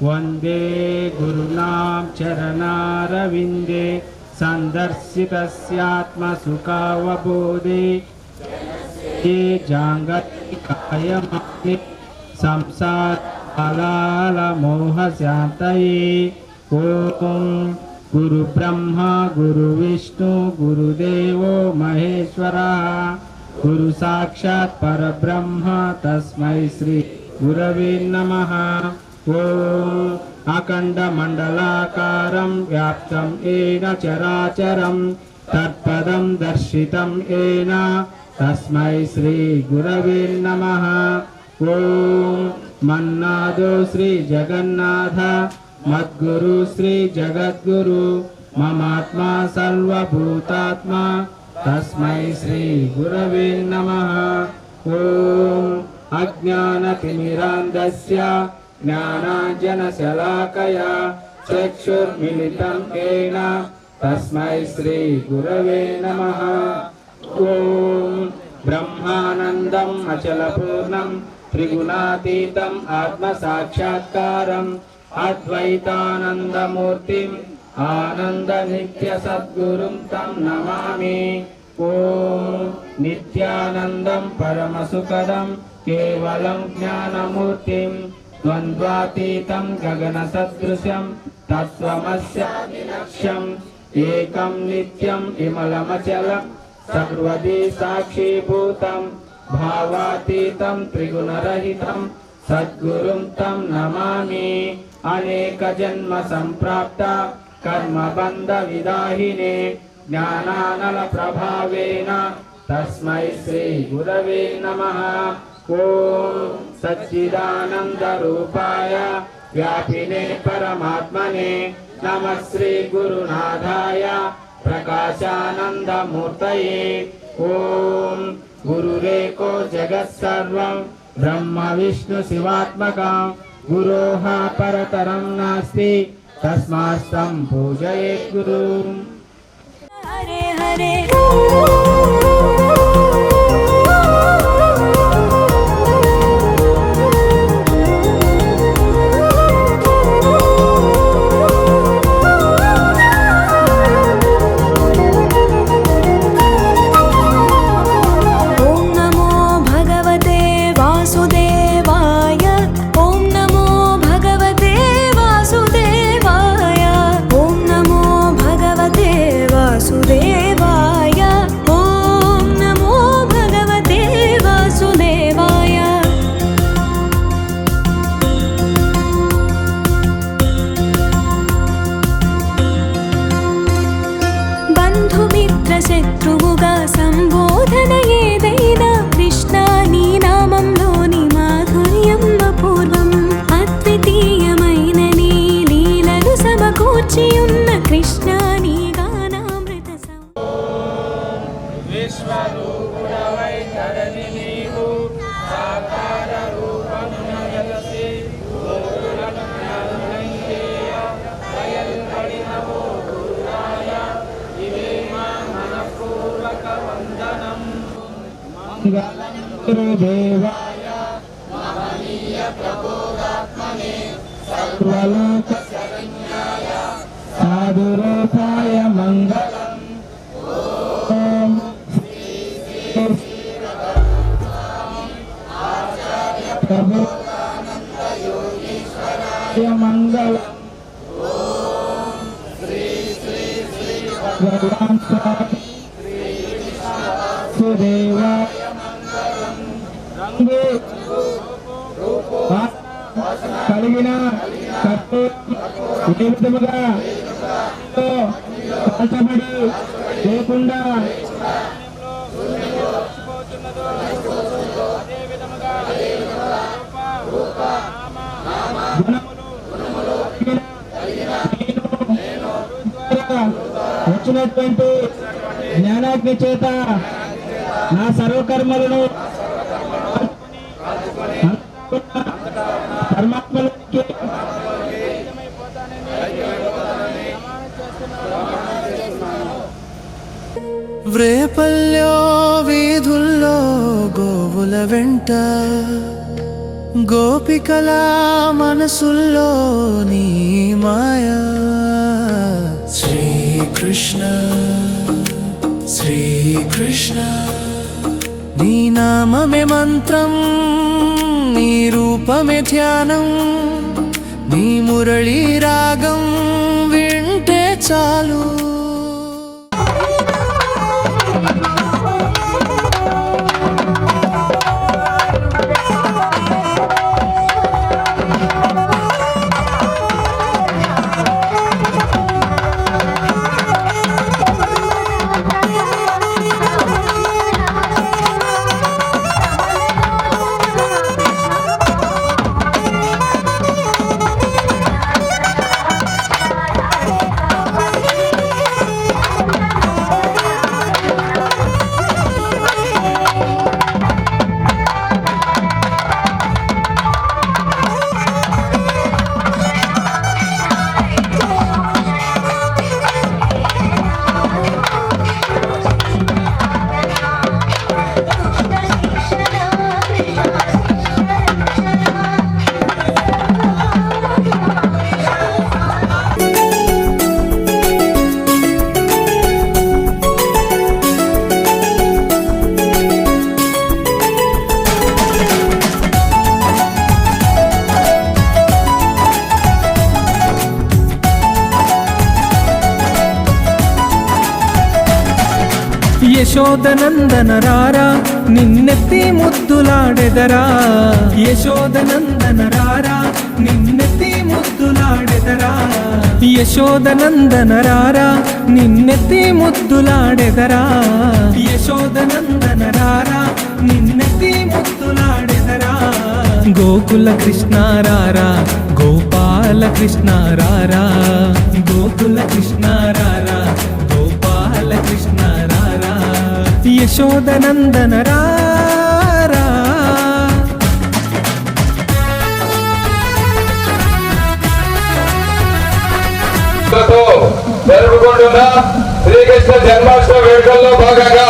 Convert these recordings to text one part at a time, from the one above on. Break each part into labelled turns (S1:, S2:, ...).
S1: वंदे गुरुनाम चरणारविंदे संदर्शितस्यात्मसुखावबोधे ये जागतिकायमाने संसारकालमोहशान्तये ओम गुरु ब्रह्मा गुरु विष्णु गुरुदेवो महेश्वरः गुरु साक्षात् परब्रह्म तस्मै श्री गुरवे नमः। ओम अखंड मंडलाकारं व्याप्तं येन चराचरं तत्पदं दर्शितं येन तस्मै श्री गुरवे नमः। ओम मन्नादो श्री जगन्नाथ मद्गुरु श्री जगद्गुरु ममात्मा सर्वभूतात्मा तस्मै श्री गुरवे नमः। ओम अज्ञानतिमिरान्धस्य ज्ञानाञ्जनशलाकया चक्षुर्मिलितं येन तस्मै श्री गुरवे नमः। ओम ब्रह्मानन्दम् अचलपूर्णं त्रिगुणातीतम् आत्मसाक्षात्कारम् अद्वैतानन्दमूर्तिम् आनन्दनित्यसद्गुरुं तं नमामि। ओम नित्यानन्दं परमसुखदं केवलं ज्ञानमूर्तिं द्वन्द्वातीतं गगनसदृशं तत्त्वमस्यादिलक्ष्यम् एकं नित्यं विमलमचलं सर्वदी साक्षीभूतं भावातीतं त्रिगुणरहितं सद्गुरुं तं नमामि। अनेकजन्म सम्प्राप्ता कर्मबन्धविदाहिने ज्ञानानलप्रभावेन तस्मै श्री गुरवे नमः। ओम सच्चिदानंद रूपाय व्यापिने परमात्मने नमः श्री गुरुनाथाय प्रकाशानंद मूर्तये। ओम गुरुरेको जगत् सर्वं ब्रह्म विष्णु शिवात्मकं गुरोः परतरं नास्ति तस्मास्तं पूजयेत् गुरुम्।
S2: हरे हरे శత్రువుగా సంబోధన ఏదైనా కృష్ణ నీ నామంలోని మాధుర్యం అపూర్వం అద్వితీయమైన నీ లీలలు సమకూర్చి ఉన్న కృష్ణ నీ గానామృత
S1: విశ్వరూపుడవై ధరణి నీవు సాకార రూపం నయసి గోకులను జ్ఞానైకేయ దయల్పడినవో గురురాయ ఇవే మా మనఃపూర్వక వందనం। మంగళం గురుదేవాయ మహనీయ ప్రబోధాత్మనే సర్వలోక శరణ్యాయ సాధురూపాయ మంగళం। ఓం ఆచార్య ప్రబోధానంద యోగీశ్వరాయ మంగళం। ఓం శ్రీ శ్రీ శ్రీ భగవాన్ స్వామి సుదేవాయ మంగళం। రంగు కలిగిన కట్టు ఏ విధముగా కాల్చబడి లేకుండా వచ్చినటువంటి జ్ఞానాగ్ని చేత నా సర్వకర్మలను పరమాత్మలోకి
S3: వ్రేపల్లో వీధుల్లో గోవుల వెంట గోపికల మనసుల్లో నీ మాయా శ్రీకృష్ణ శ్రీకృష్ణ నీ నామమే మంత్రం నీ రూపమే ధ్యానం నీ మురళీ రాగం వింటే చాలు।
S4: యశోదనందన రారా నిన్నెత్తి ముద్దులాడెదరా యశోదనందన రారా నిన్నెత్తి ముద్దులాడెదరా యశోదనందన రారా నిన్నెత్తి ముద్దులాడెదరా యశోదనందన రారా నిన్నెత్తి ముద్దులాడెదరా గోకుల కృష్ణ రారా గోపాల కృష్ణ రారా గోకుల కృష్ణ రారా గోపాల కృష్ణ రారా యశోదనందన రారా
S5: జరుపుకుంటున్న శ్రీకృష్ణ జన్మాష్టమి వేడుకల్లో భాగంగా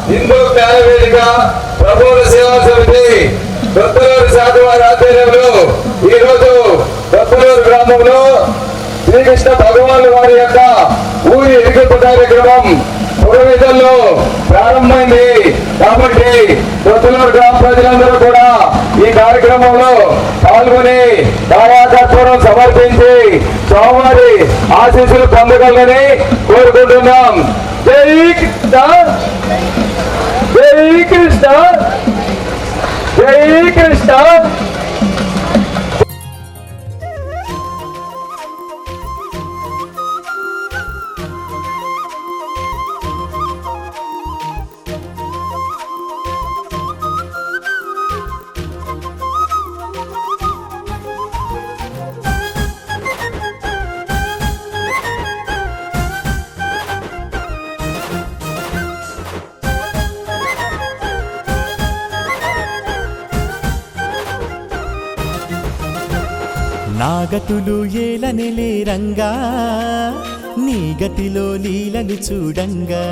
S5: హిందూ జ్ఞాన వేదిక ప్రభువుల సేవా సమితి కొత్తలూరు శాఖ వారి ఆధ్వర్యంలో ఈ రోజు కొత్తలూరు గ్రామంలో శ్రీకృష్ణ భగవాన్ వారి యొక్క ఊరి ఎరిగింపు కార్యక్రమం పురవిధుల్లో ప్రారంభమైంది కాబట్టి కొత్తలూరు గ్రామ ప్రజలందరూ కూడా ఈ కార్యక్రమంలో పాల్గొని దాయాకర్పూరం సమర్పించి స్వామివారి ఆశీస్సులు పొందగలని కోరుకుంటున్నాం. జై కృష్ణ జై కృష్ణ జై కృష్ణ.
S3: నాగతులు ఏలనిలే రంగా నీ గతిలో లీలను చూడంగా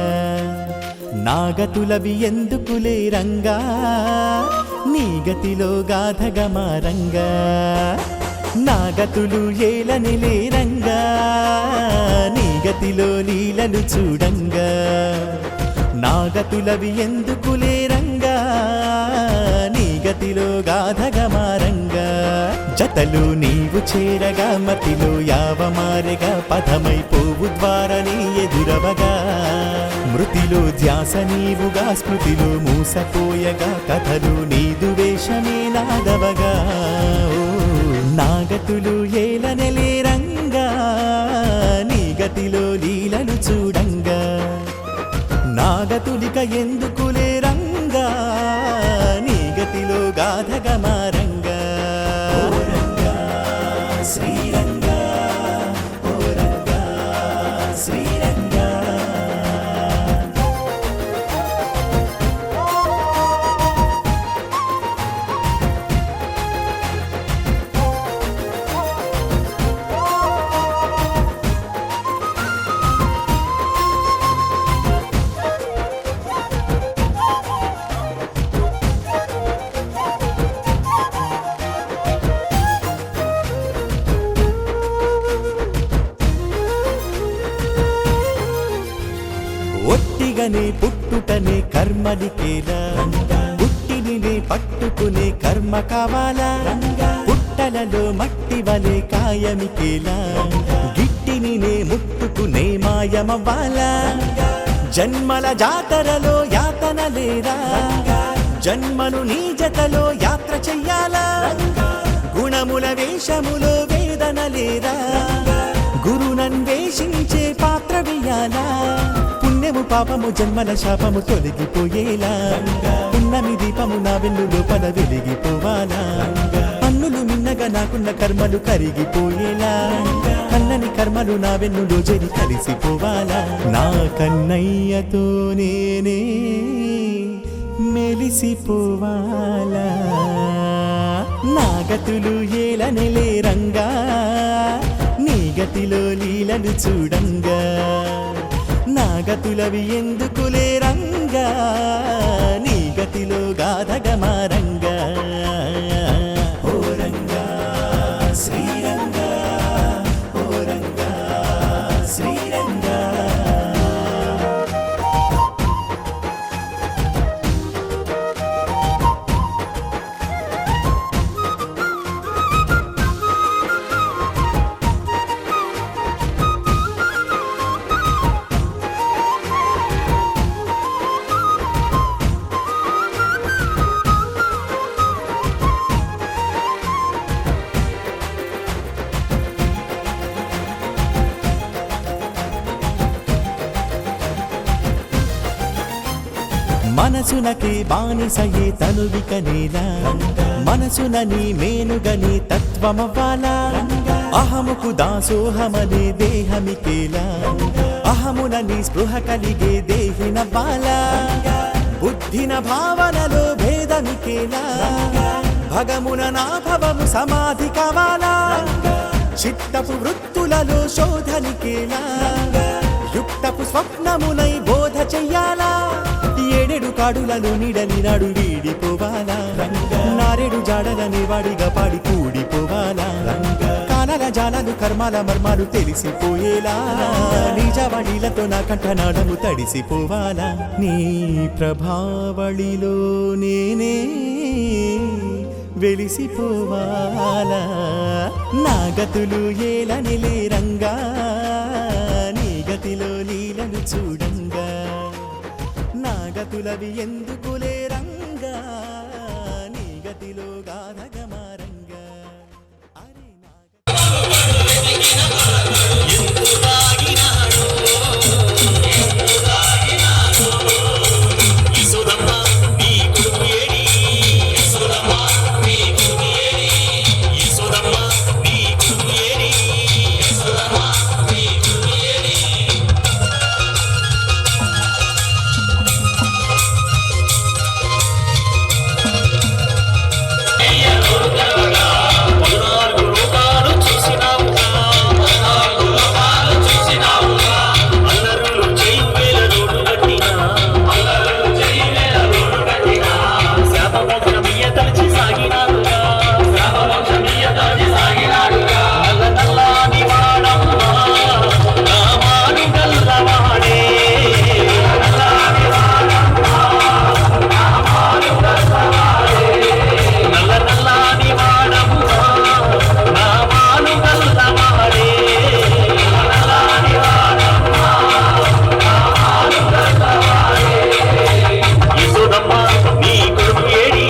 S3: నాగతులవి ఎందుకులే రంగా నీ గతిలో గాథగమారంగా నాగతులు ఏలనిలే రంగా నీ గతిలో లీలను చూడంగా నాగతులవి ఎందుకులే రంగా నీ గతిలో గాథగమారంగా జతలు నీవు చేరగా మతిలో యావమారెగా పదమైపోవు ద్వారని ఎదురవగా మృతిలో ధ్యాస నీవుగా స్మృతిలో మూసపోయగా కథలు నీదు వేషమే నాదవగా నాగతులు ఏలనలే రంగా నీ గతిలో లీలలు చూడంగా నాగతులిక ఎందుకులే రంగా నీ గతిలో గాథగమారంగా శ్రీరంగా ఓ రంగా శ్రీరంగా ఒట్టిగనే పుట్టుటనే కర్మనికేలా పుట్టినినే పట్టుకునే కర్మ కావాలా పుట్టలలో మట్టి వలె కాయమికేలా గిట్టినినే ముట్టుకునే మాయమవ్వాలా జన్మల జాతరలో యాతన లేరా జన్మను నీ జతలో యాత్ర చెయ్యాలా గుణముల వేషములో వేదన లేరా గురునన్వేషించే పాత్ర వేయాలా పుణ్యము పాపము జన్మల శాపము తొలగిపోయేలా పున్నమి దీపము నా వెన్ను లోపల వెలిగిపోవాలా అన్నులు మిన్నగా నాకున్న కర్మలు కరిగిపోయేలా కన్నని కర్మలు నా వెన్నులో జరి కలిసిపోవాలా నా కన్నయ్యతో నేనే మెలిసిపోవాలా నాగతులు ఏలనలే రంగా నీ గతిలో లీలలు చూడంగా నాగతులవి ఎందుకులే రంగా నీ గతిలో గాథగమారంగా ఓ రంగా శ్రీరంగా ఓ రంగా శ్రీరంగా మనసునకి బానిసయే తనువిక నేలా మనసునని మేనుగని తత్వమవ్వాలా అహముకు దాసోహమనే దేహమికేలా అహమునని స్పృహ కలిగే దేహినవ్వాలా బుద్ధిన భావనలో భేదమికేలా భగమున నాభవము సమాధి కావాలా చిత్తపు వృత్తులలో శోధనికేలా యుక్తపు స్వప్నమునై బోధ చెయ్యాలా ఏడెడు కాడులలో నిడని నాడు వీడిపోవాలా నారెడు జాడలని వాడిగా పాడి కూడిపోవాలా కాలాల జాలాలు కర్మాల మర్మాలు తెలిసిపోయేలా నిజవడిలతో నా కంఠనాడము తడిసిపోవాలా నీ ప్రభావళిలో నేనే వెలిసిపోవాలా నా గతులు ఏలనిలే రంగా నీ గతిలో లీలను చూడంగా నా గతులవి ఎందుకులే రంగా నీ గతిలో గాధగమారంగా అరే నా
S6: నీ కొడుకు ఏడి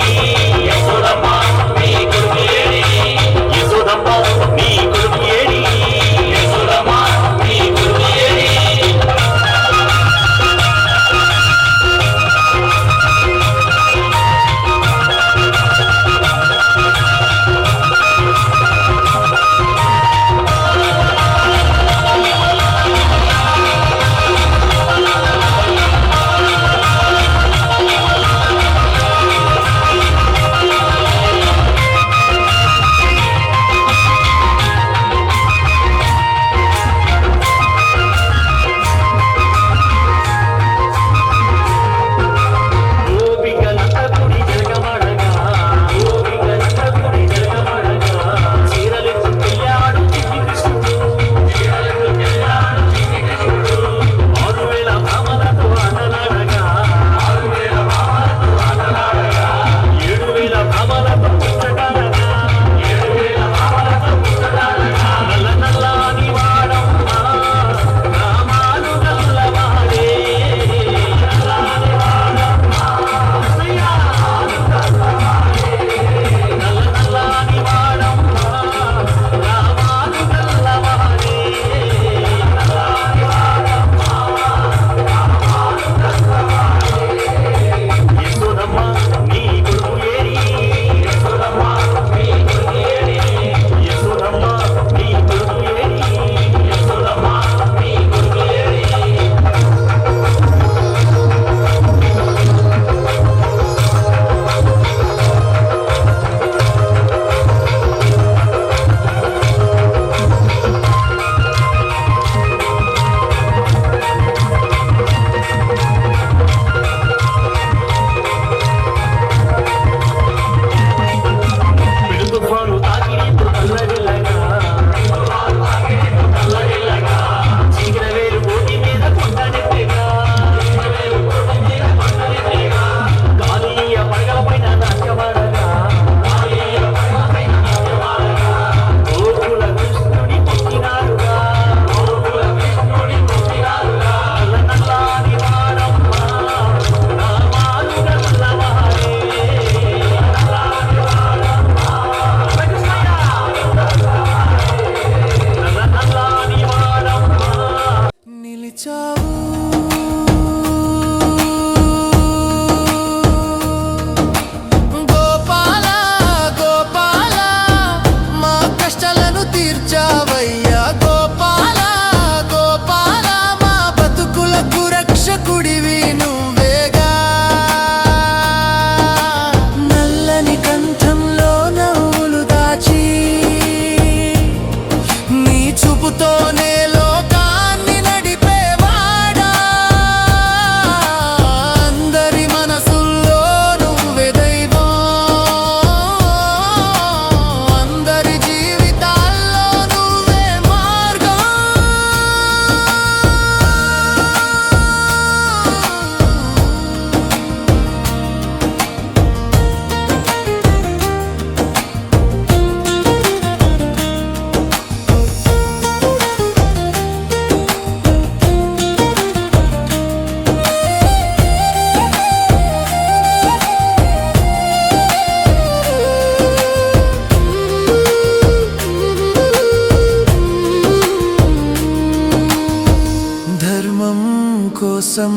S6: కోసం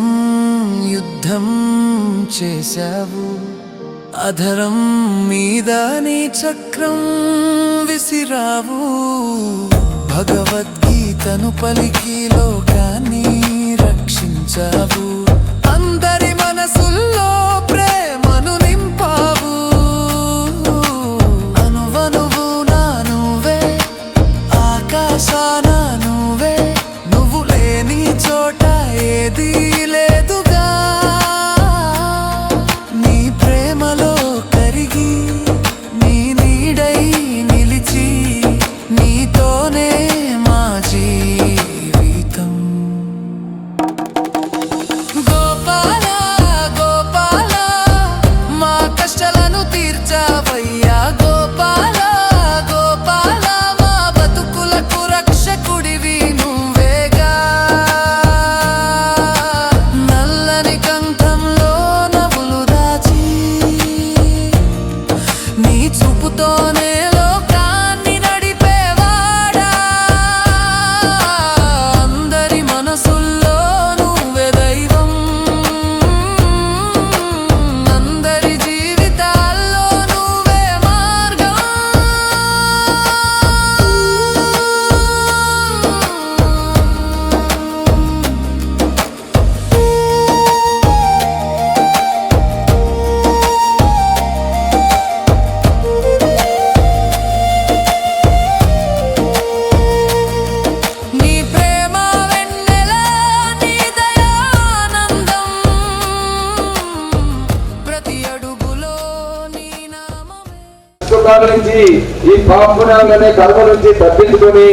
S6: యుద్ధం చేశావు, అధరం మీద నీ చక్రం విసిరావు. భగవద్గీతను పలికి లోకాన్ని రక్షించావు, అందరి మనసుల్లో ప్రేమను నింపావు. అనువనువు నా నువ్వే, ఆకాశాన నువ్వే, నువ్వు లేని చోట ఏది లేదుగా. నీ ప్రేమలో కరిగి నీ నీడై నిలిచి, నీతోనే మా జీవితం. గోపాల గోపాల మా కష్టాలను తీర్చావయ్యా. గోపాల గోపాల మా బతుకులకు రక్షకుడివి నువ్వేగా. నల్లని కంఠంలో నవ్వులు దాచి, నీ చూపుతోనే లోకాన్ని నడిపేవాడా. అందరి మనసుల్లో నువ్వే దైవం, అందరి జీవితాల్లో నువ్వే మార్గం. నీ ప్రేమ వెన్నెల, నీ దయానందం, ప్రతి అడుగులో నీ నామమే.
S5: సుఖాల నుంచి ఈ పాపుణ్యాలనే కర్మ నుంచి తప్పించుకొని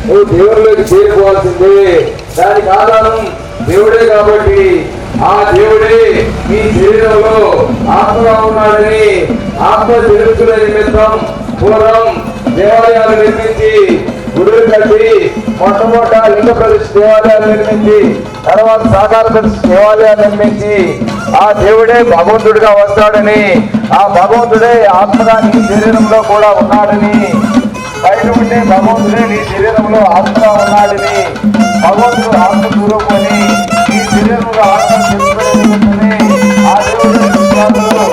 S5: నువ్వు దేవుడిలోకి చేరుకోవాల్సిందే. దానికి ఆధారం దేవుడే కాబట్టి ఆ దేవుడే ఈ శరీరంలో ఆత్మగా ఉన్నాడని ఆత్మ తెలుసుకునే నిమిత్తం పూర్వం దేవాలయాలు నిర్మించి, గుడులు కట్టి, మొట్టమొదట లింగ ప్రతిష్ఠ దేవాలయాలు నిర్మించి, తర్వాత సాకార ప్రతిష్ఠ దేవాలయాలు నిర్మించి, ఆ దేవుడే భగవంతుడిగా వస్తాడని, ఆ భగవంతుడే ఆత్మగా నీ శరీరంలో కూడా ఉన్నాడని, బయట ఉండే భగవంతుడే నీ శరీరంలో ఆత్మగా ఉన్నాడని, భగవంతుడు ఆత్మ స్వరూపమని నీ శరీరంలో ఆత్మ తెలుసుకునే నిమిత్తమే ఆ దేవుడు విశ్వాసులు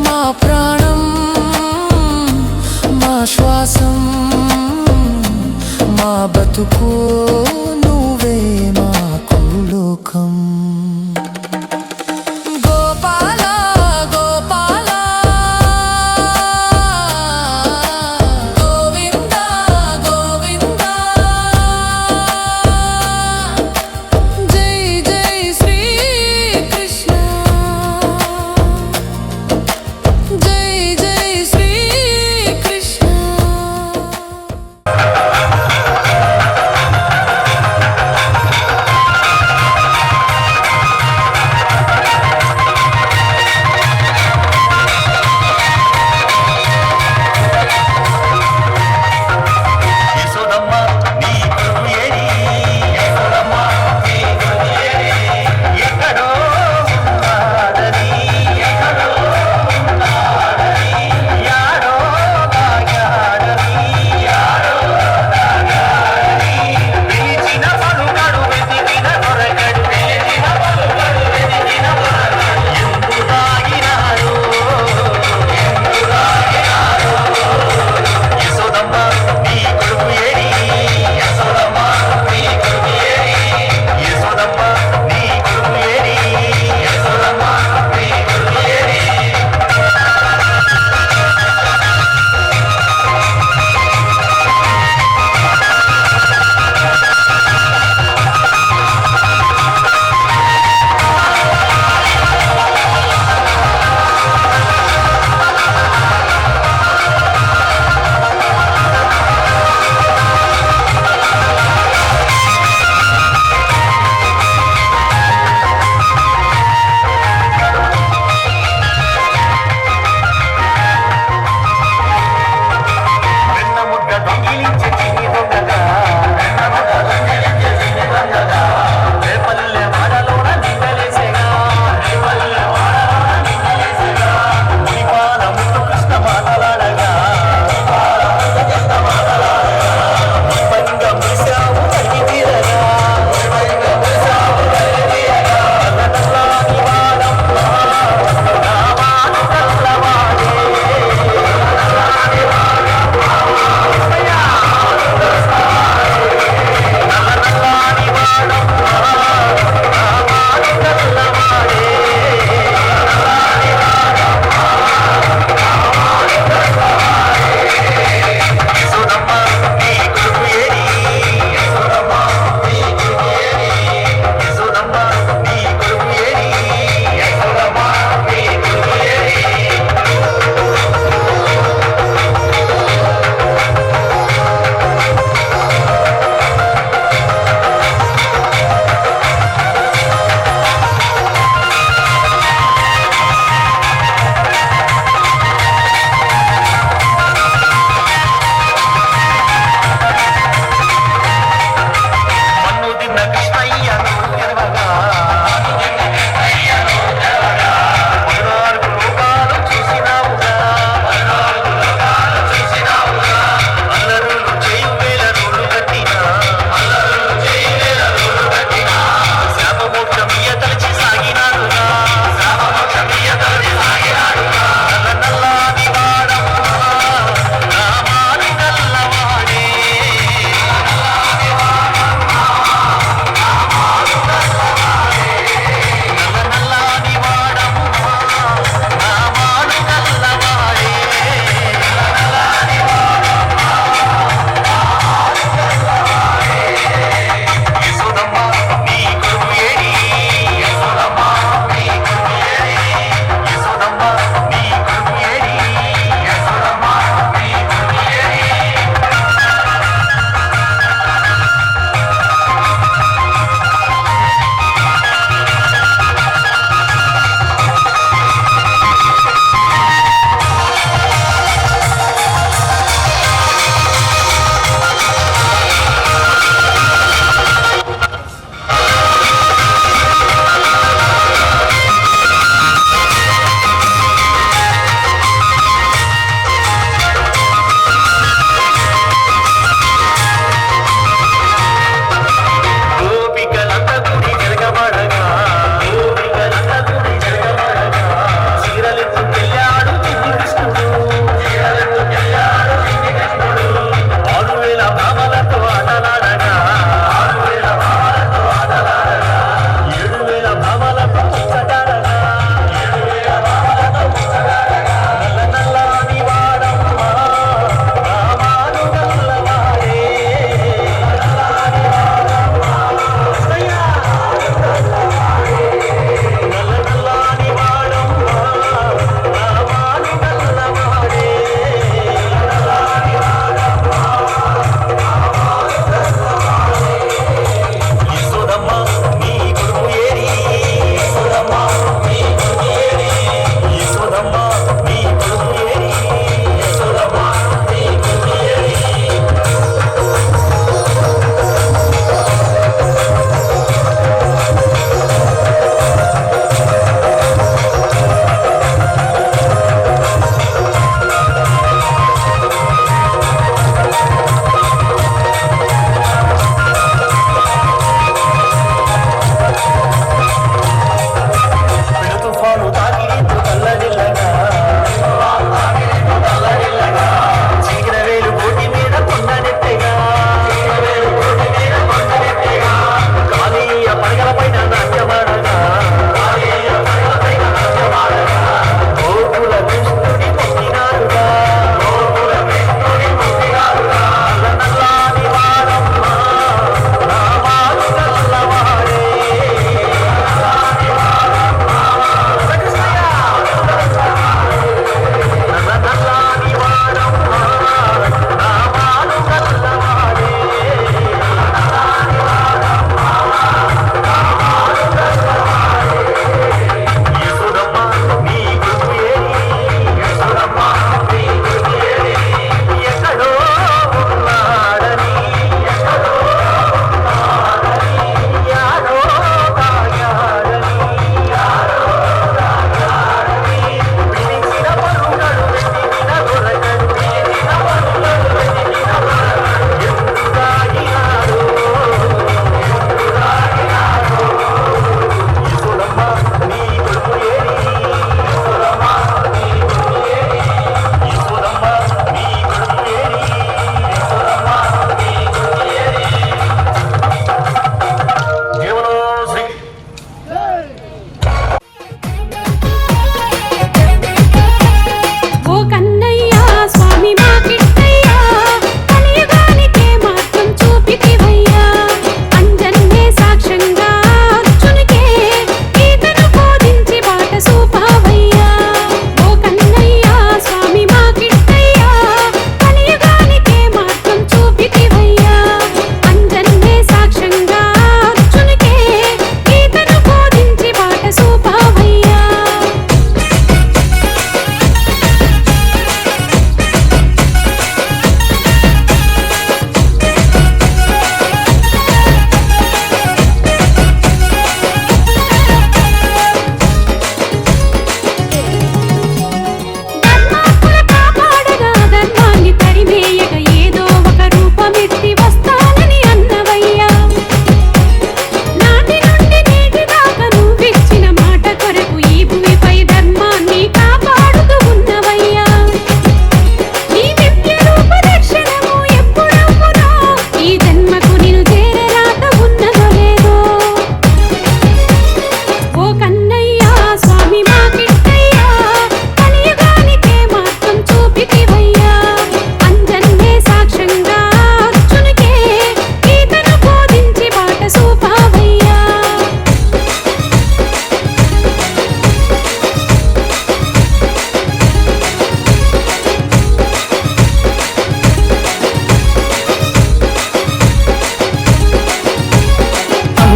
S6: మా ప్రాణం, మా శ్వాసం, మా బతుకు నువ్వే మాకు లోకం. గోపాల గోపాల గోవింద గోవింద, జై జై శ్రీ కృష్ణ, జై జై Shri Krishna.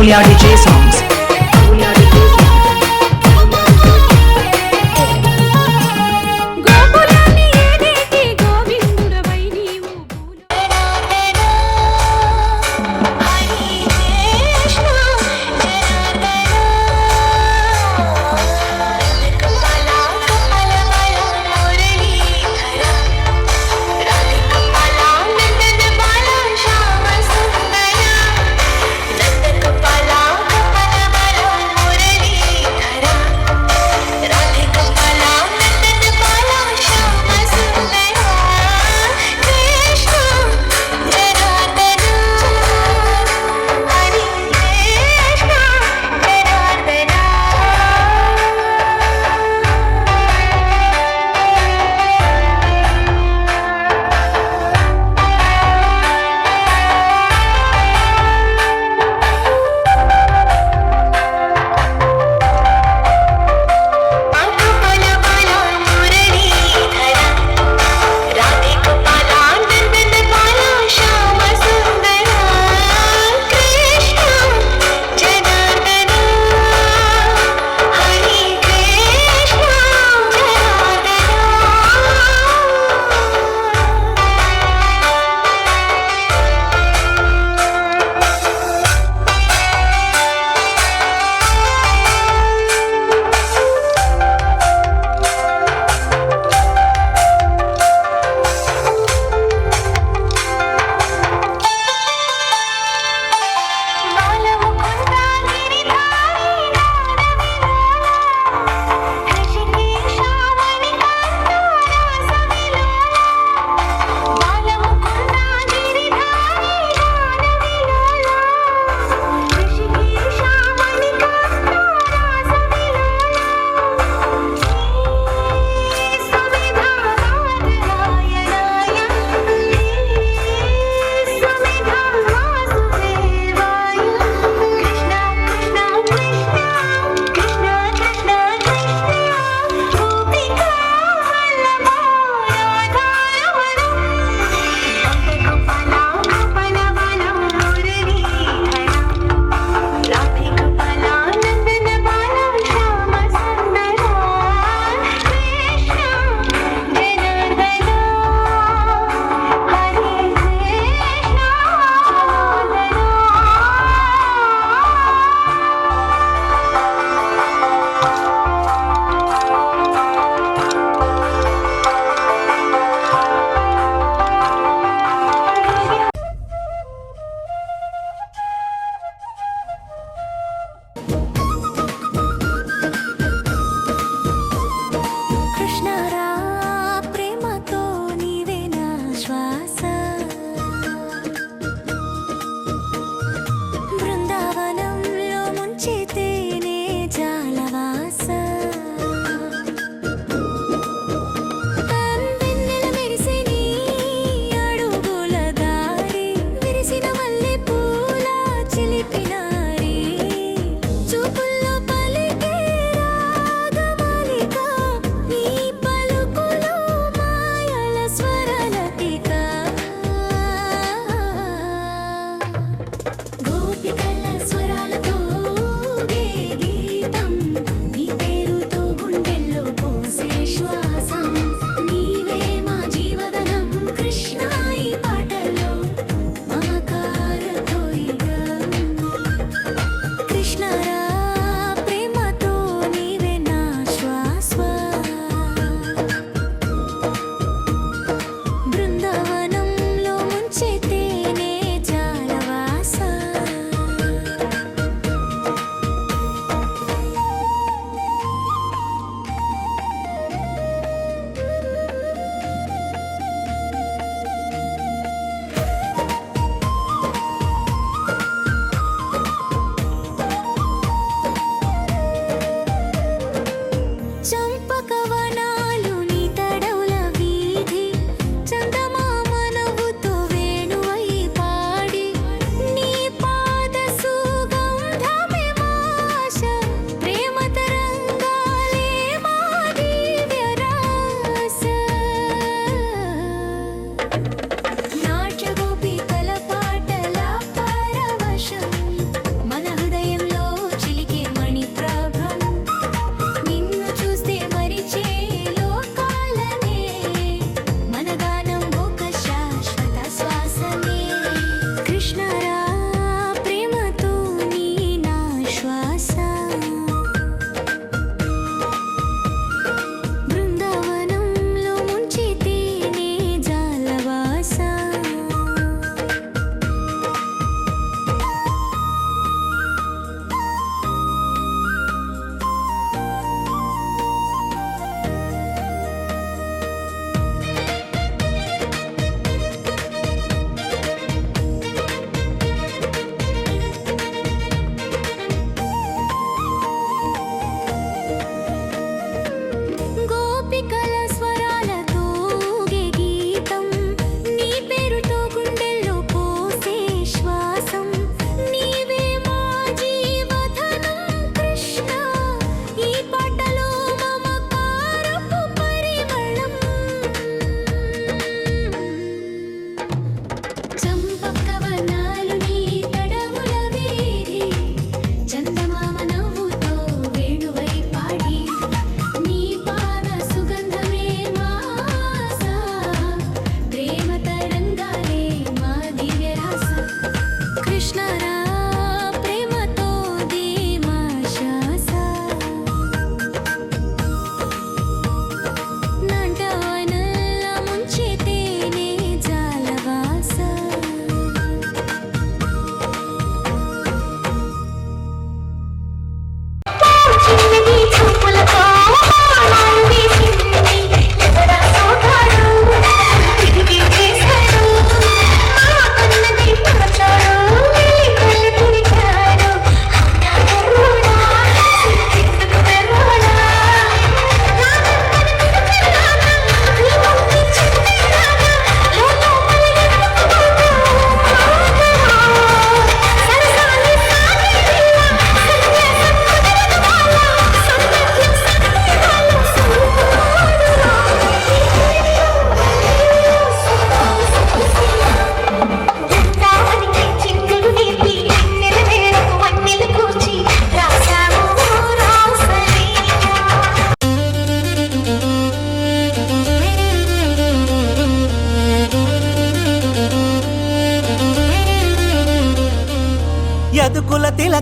S7: Surya DJ songs.
S2: గోకులాన్ని Eleti గోవిందుడవై నీవు
S8: Nanda Kapala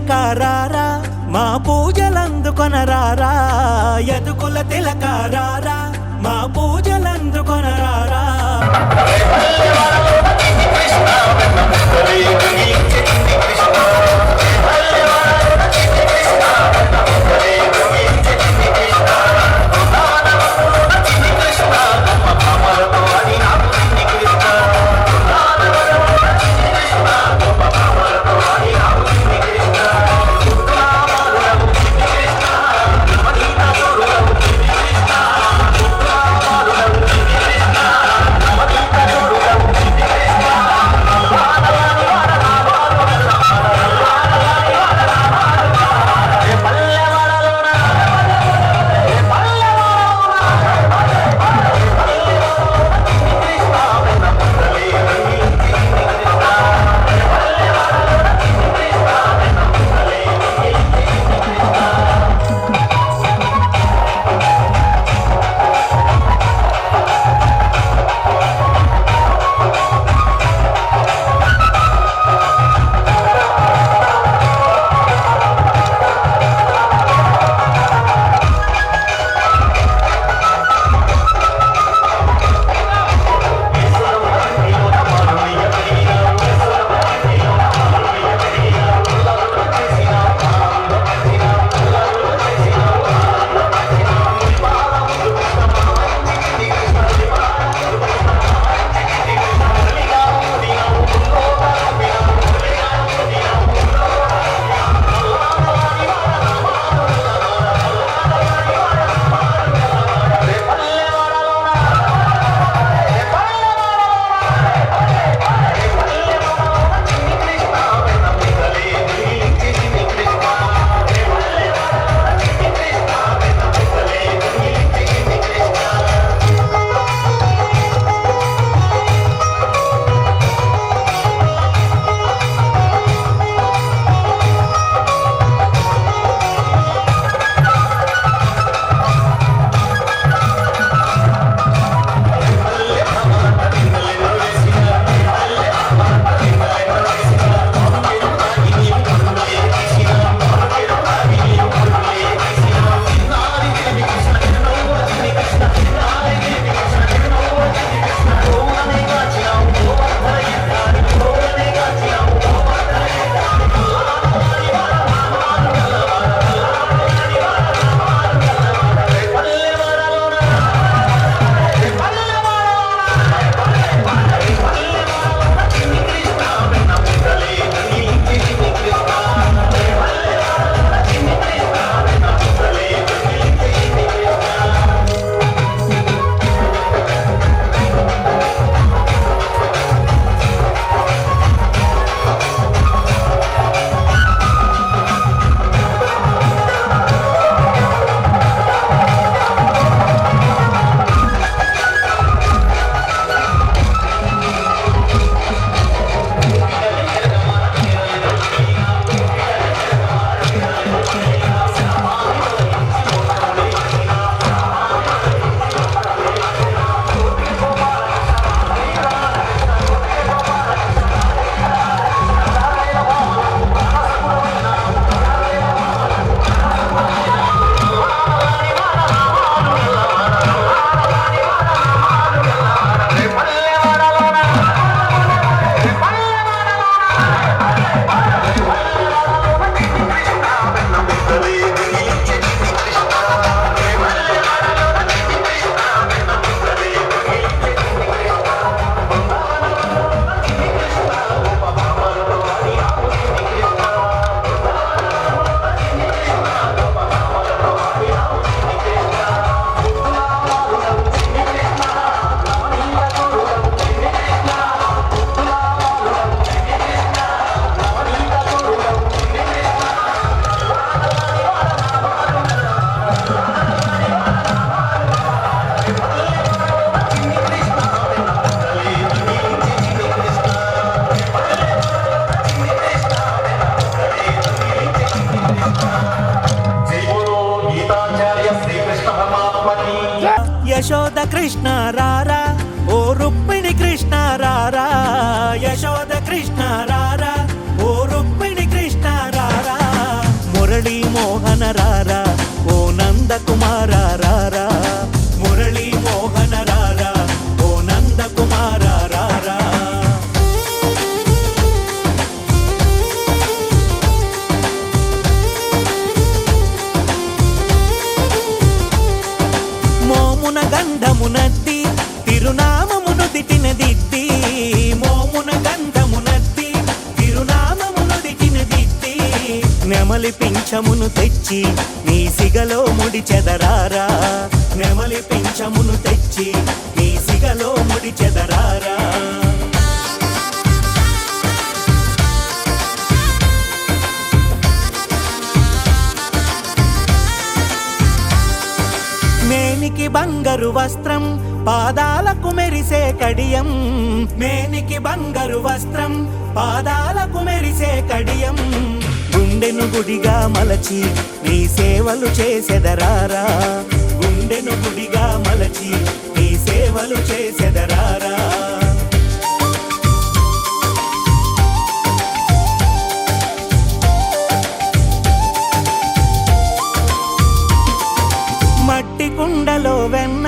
S3: తిలకారారా మా పూజలందుకొనరారా యదుకుల తిలకారారా మా పూజలందుకొనరారా యశోద కృష్ణ రారా ఓ రుక్మిణి కృష్ణ రారా యశోద కృష్ణ రారా ఓ రుక్మిణి కృష్ణ రారా మురళీ మోహన రారా ఓ నందకుమార రారా మురళీ మోహన రారా ఓ నందకుమార రారా మోమున గంధమునద్ది తిరునామమును దిటిన దిద్ది మోమున గంధమునద్ది తిరునామమును దిటిన దిద్ది నెమలి పింఛమును తెచ్చి నీ సిగలో ముడి చెదరారా నెమలి పింఛమును తెచ్చి నీ సిగలో ముడి చెదరారా మేనికి బంగారు వస్త్రం పాదాలకు మెరిసే కడియం మేనికి బంగారు వస్త్రం పాదాలకు మెరిసే కడియం గుండెను గుడిగా మలచి నీ సేవలు చేసెదరారా గుండెను గుడిగా మలచి నీ సేవలు చేసెదరారా మట్టి కుండలో వెన్న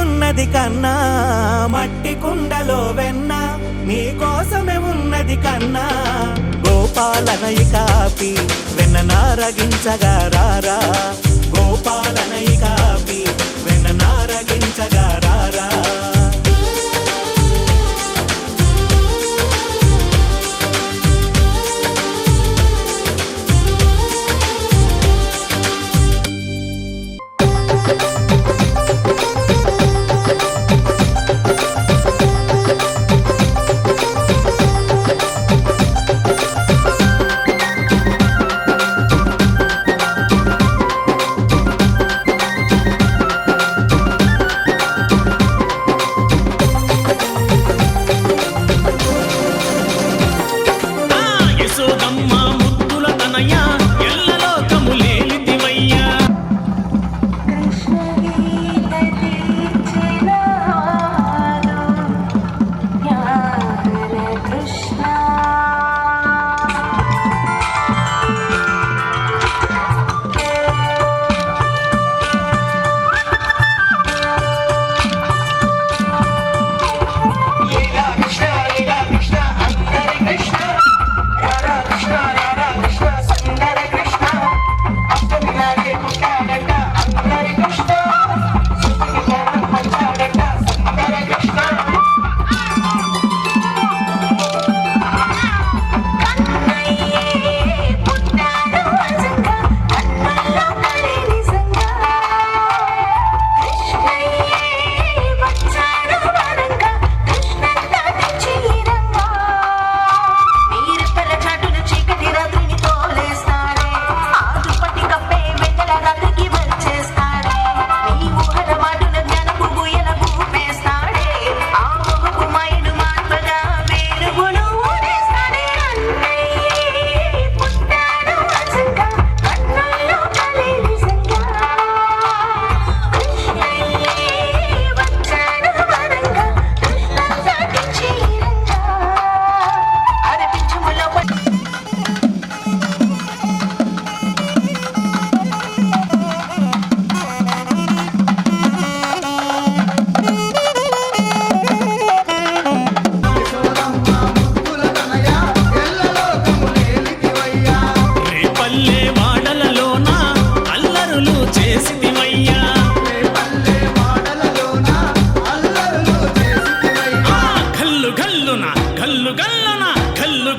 S3: ఉన్నది కన్నా, మట్టి కుండలో వెన్న నీ కోసమే ఉన్నది కన్నా. గోపాలనై కాపి వెన్న నారగించగా రారా, గోపాలనై కాపి వెన్న నారగించగా రారా.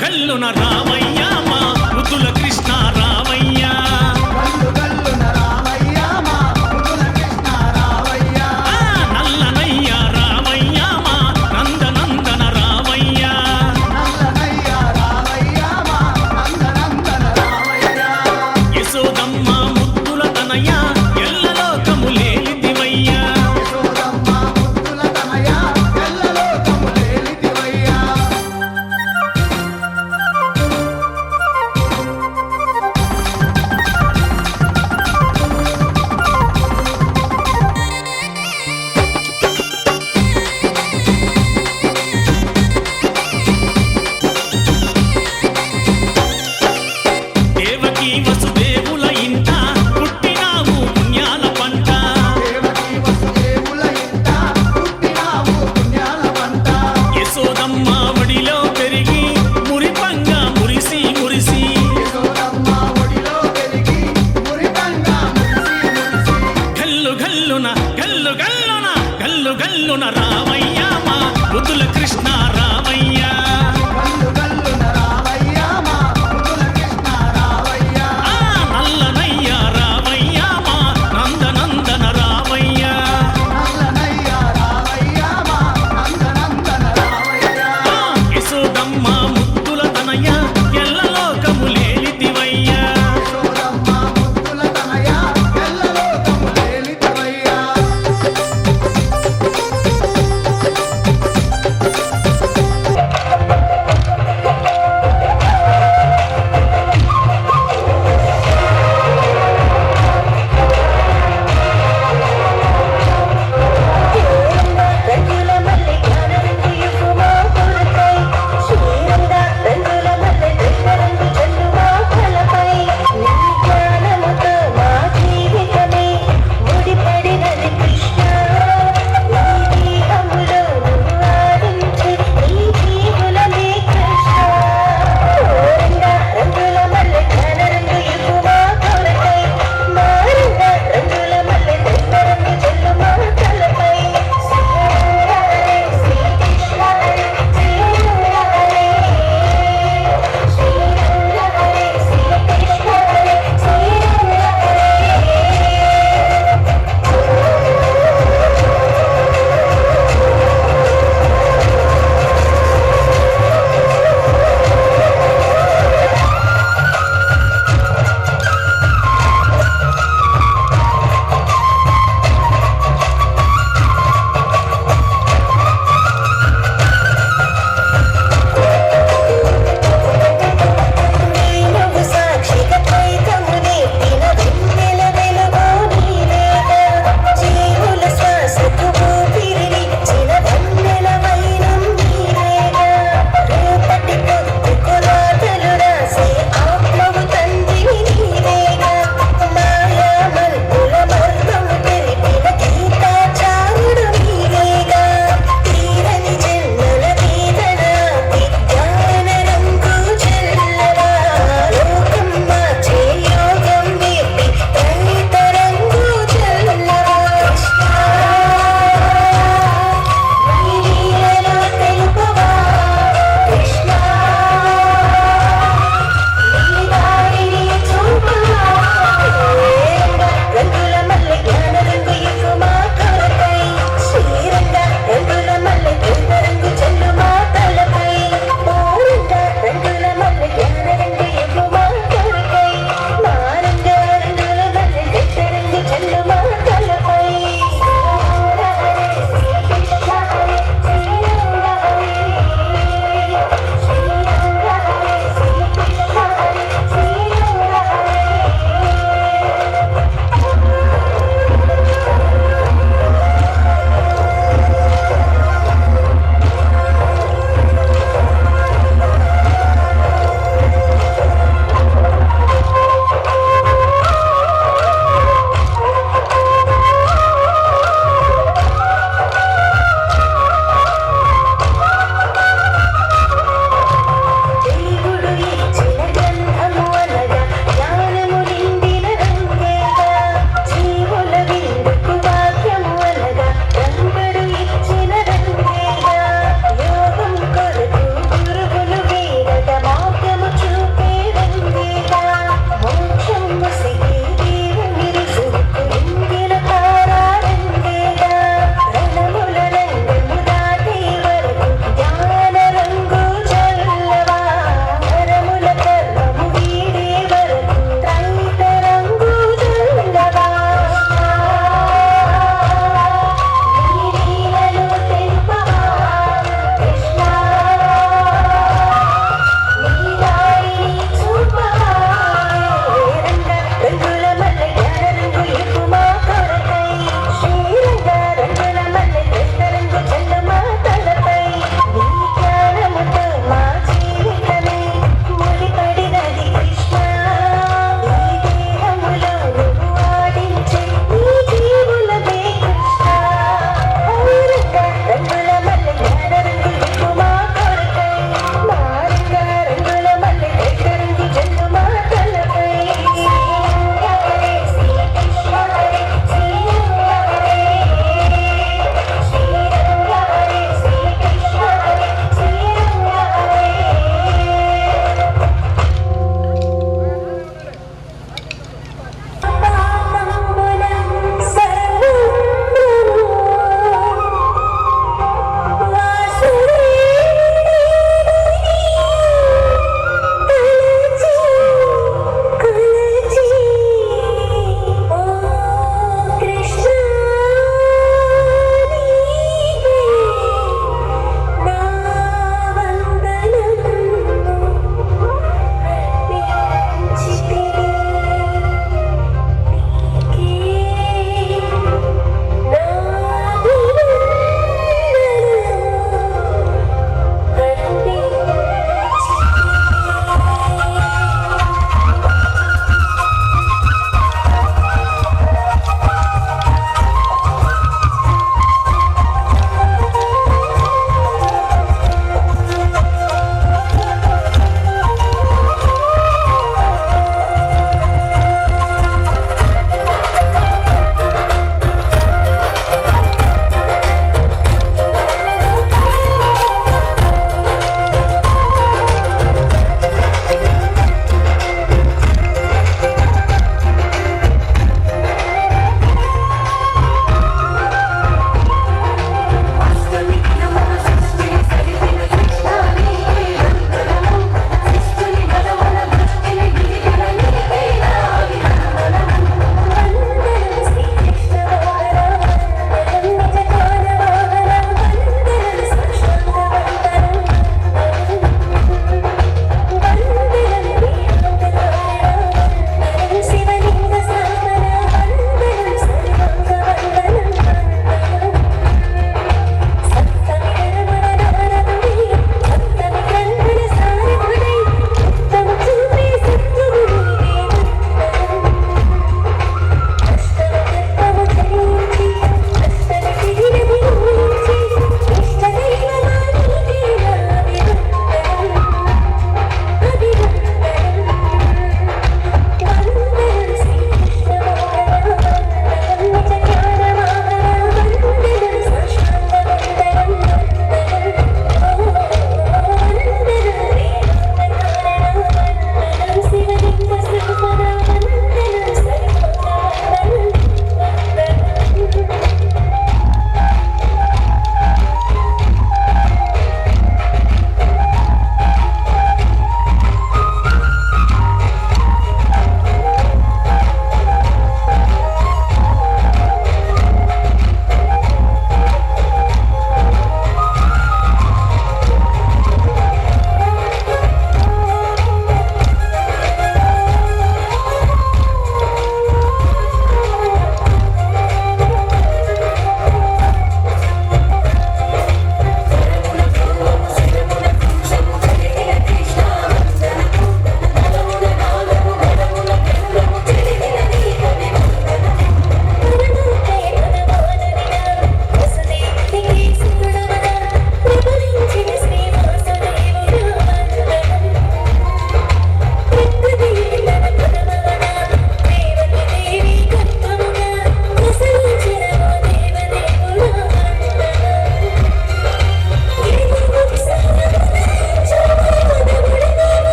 S3: గల్లున రామయ్య మా ముద్దుల కృష్ణ రామయ్య, నల్లనయ్య రామయ్య మా నందనందన రామయ్య, యశోదమ్మ ముద్దుల తనయ ఎల్లలోకము లేలితివయ్యా. వసుదేవుల ఇంట పుట్టినావు పుణ్యాల పంట, యశోదమ్మ ఒడిలో పెరిగి మురిపంగా మురిసి మురిసి, గల్లు గల్లున గల్లు గల్లున గల్లు గల్లున రామయ్య మా ముద్దుల కృష్ణ రామయ్య,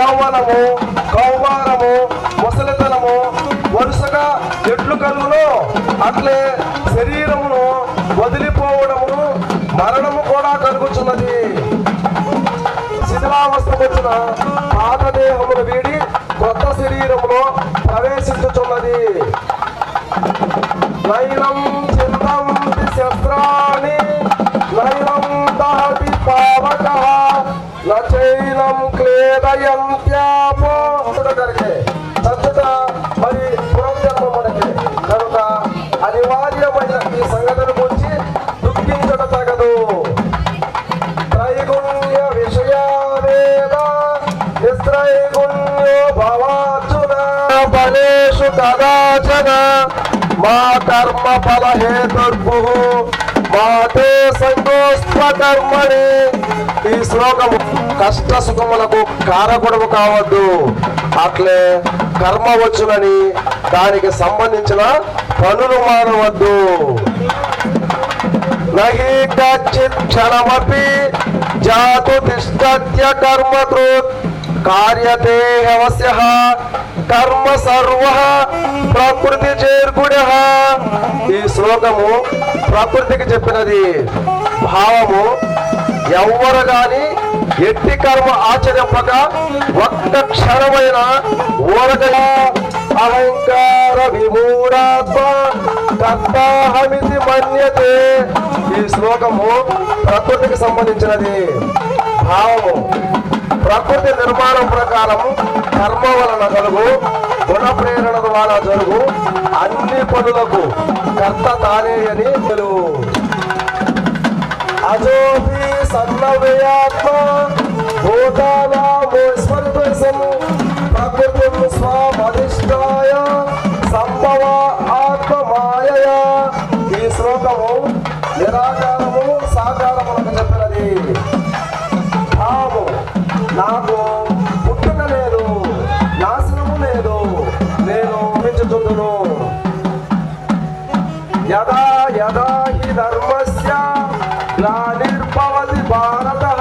S7: యవ్వనము, కౌమారము, ముసలితనము వరుసగా ఎట్లు కలుగునో అట్లే శరీరమును వదిలిపోవడమును మరణము కూడా కలుగుచున్నది. శిథిలావస్థ వచ్చిన పాత దేహమును వీడి కొత్త శరీరములో ప్రవేశించుచున్నది. నైనం చింతం శస్త్రాన్ని నైనం దహతి పావకః నచైనం క్లేదయంత్యాపో జరిగే చచ్చుట మరి పునర్జన్మ మనకి కనుక అనివార్యమైన ఈ సంగతిని గురించి దుఃఖించట తగదు. త్రైగుణ్య విషయావేద నిస్త్రైగుణ్యో భవార్జున ఫలేషు కదాచన మా కర్మ ఫల హేతుర్భు మాతే సంగోస్త్వ కర్మణి. ఈ శ్లోకము కష్ట సుఖములకు కారకుడము కావద్దు, అట్లే కర్మ వచ్చునని దానికి సంబంధించిన పనులు మానవద్దు. నహి కచ్చిత్ క్షణమపి జాతు తిష్టత్య కర్మకృత్ కార్యతే అవశ్యః కర్మ సర్వః ప్రకృతి చేర్గుణః. ఈ శ్లోకము ప్రకృతికి చెప్పినది. భావము ఎవ్వరు గాని ఎట్టి కర్మ ఆచరింపక ఒక్క క్షణమైన ఊరక అహంకార విమూఢాత్మ కర్తాహమితి మన్యతే. ఈ శ్లోకము ప్రకృతికి సంబంధించినది. భావము ప్రకృతి నిర్మాణం ప్రకారం కర్మ వలన కలుగు గుణ ప్రేరణ ద్వారా జరుగు అన్ని పనులకు కర్త తానే అని తెలుగు. అజోపి సన్నవ్యాత్మ భూతానాము స్మృతం ప్రకృతిం స్వామధిష్టాయ సంభవ ఆత్మమాయయా. ఈ శ్లోకము నిరాకారము సాకారములకు చెప్పినది. భావము నాకు పుట్టుక లేదు, నాశనము లేదు, నేను మించుచుందును. యదా యదా హి ధర్మస్య గ్లానిర్భవతి భారతః.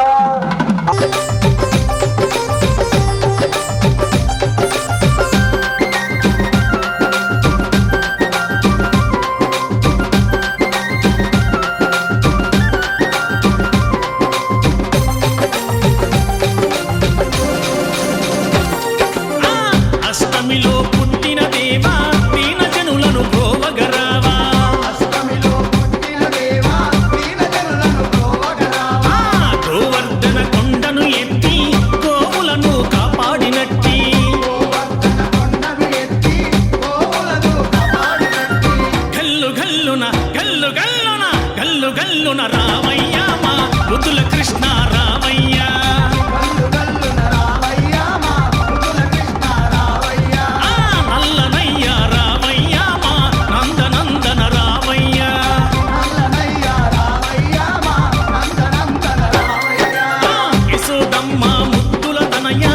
S3: అష్టమిలో పుట్టిన దేవా దీన జనులను భోవగరావా. గోవర్ధన కొండను ఎత్తి గోవులను కాపాడినట్టి గల్లు గల్లున గల్లు గల్లున గల్లు గల్లున రామయ్య మా ముద్దుల కృష్ణ రామయ్య. నల్లనయ్య రామయ్య మా నందనందన రామయ్య. యశోదమ్మ ముద్దుల తనయ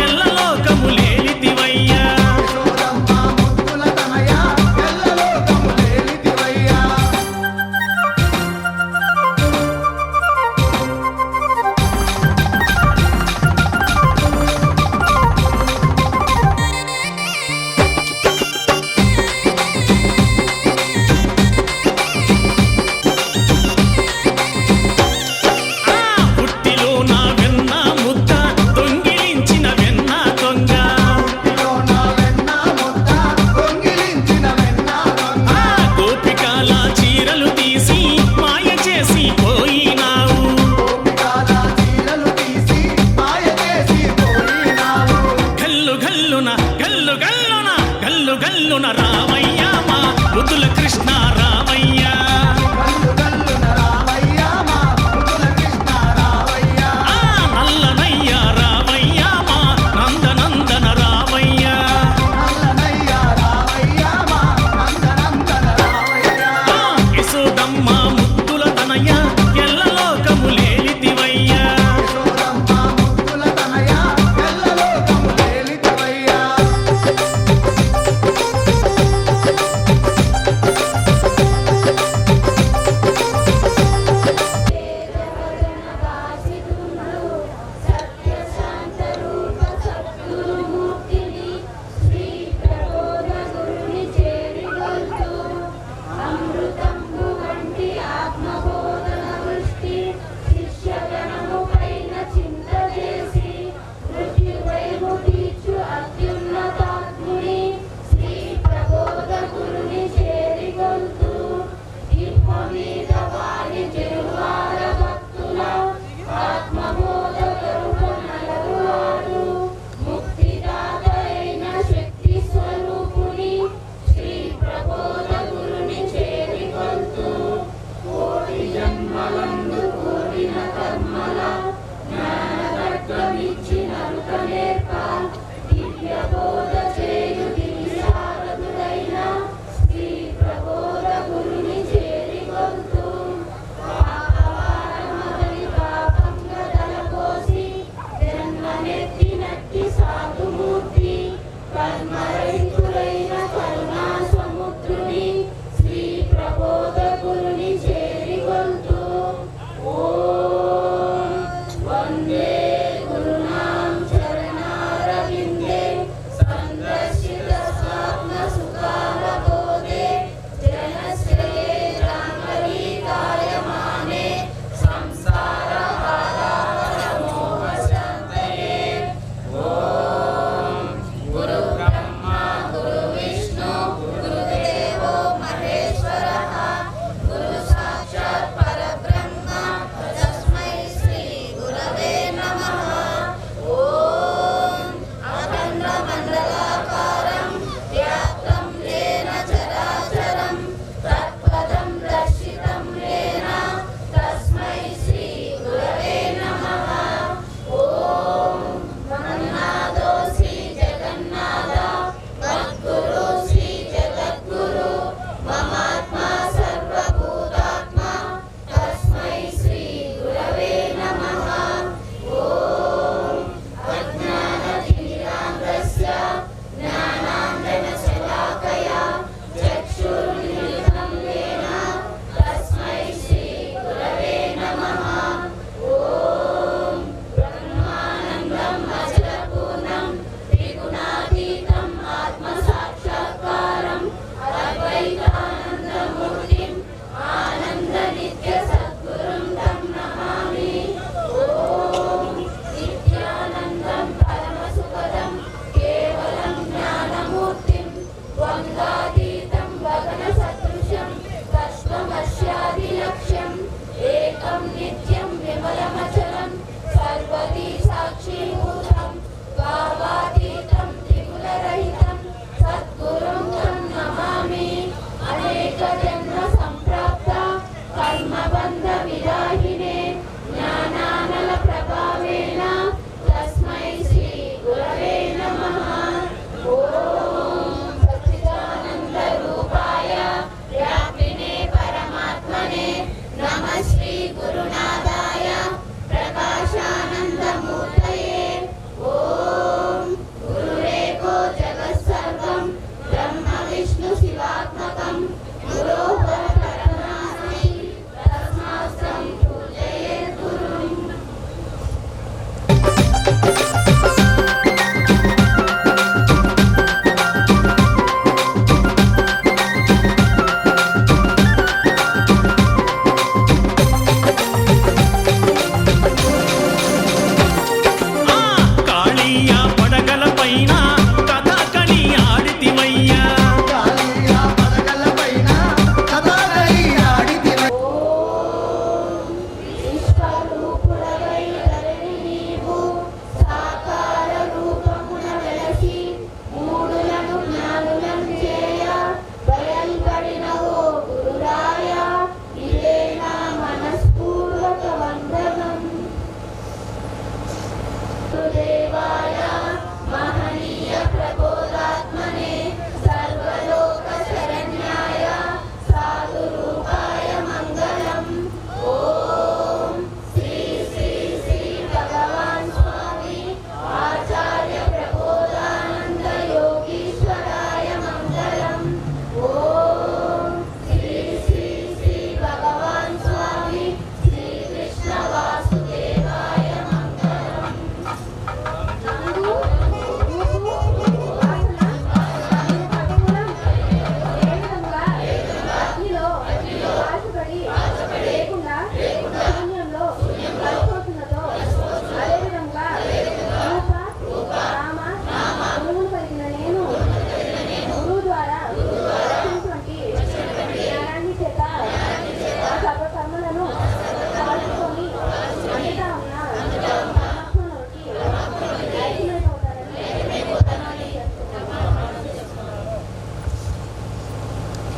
S3: ఎల్ల లోకములేలితివయ్యా. పుట్టిలో నా వెన్న ముద్ద దొంగిలించిన వెన్న దొంగ. గోపికాల చీరలు తీసి మాయ చేసి పోయినావు. గల్లు గల్లున గల్లు గల్లున గల్లు గల్లున రామయ్య మా ముద్దుల కృష్ణ రామయ్య. నల్లనయ్య రామయ్య మా నందనందన రామయ్య. యశోదమ్మ ముద్దుల తనయ ఎల్ల లోకములేలితివయ్యా. పైన